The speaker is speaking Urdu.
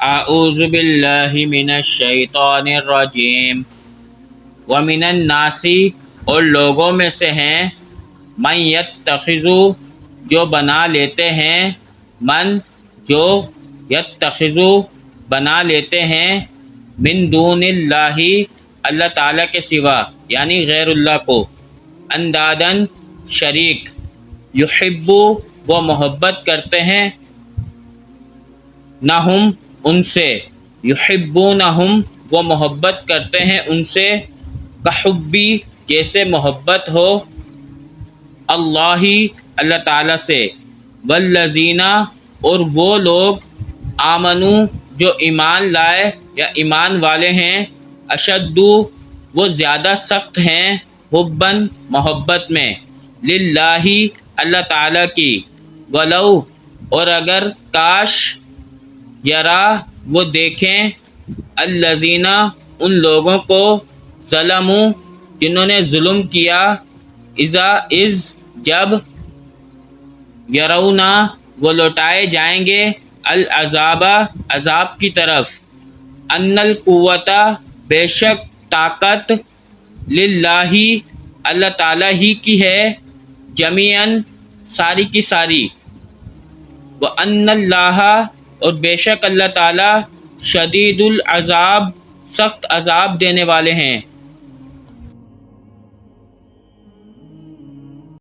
اعوذ باللہ من الشیطان الرجیم ومن الناس، اور لوگوں میں سے ہیں، من یتخذ، جو بنا لیتے ہیں، من جو یتخذ بنا لیتے ہیں، من دون اللہ اللہ تعالیٰ کے سوا یعنی غیر اللہ کو، اندادن شریک، یحب وہ محبت کرتے ہیں، نہم ان سے، یحبونہم وہ محبت کرتے ہیں ان سے، کحبی جیسے محبت ہو اللہ اللہ تعالیٰ سے، والذین اور وہ لوگ آمنو جو ایمان لائے یا ایمان والے ہیں، اشد وہ زیادہ سخت ہیں، حباً محبت میں، للہ اللہ تعالیٰ کی، ولو اور اگر کاش، یرا وہ دیکھیں، الذین ان لوگوں کو، ظلموا جنہوں نے ظلم کیا، اذ جب، یرونا وہ لوٹائے جائیں گے، العذاب عذاب کی طرف، ان القوت بے شک طاقت، للہ اللہ تعالیٰ ہی کی ہے، جمیعاً ساری کی ساری، وان اللہ اور بے شک اللہ تعالیٰ، شدید العذاب سخت عذاب دینے والے ہیں۔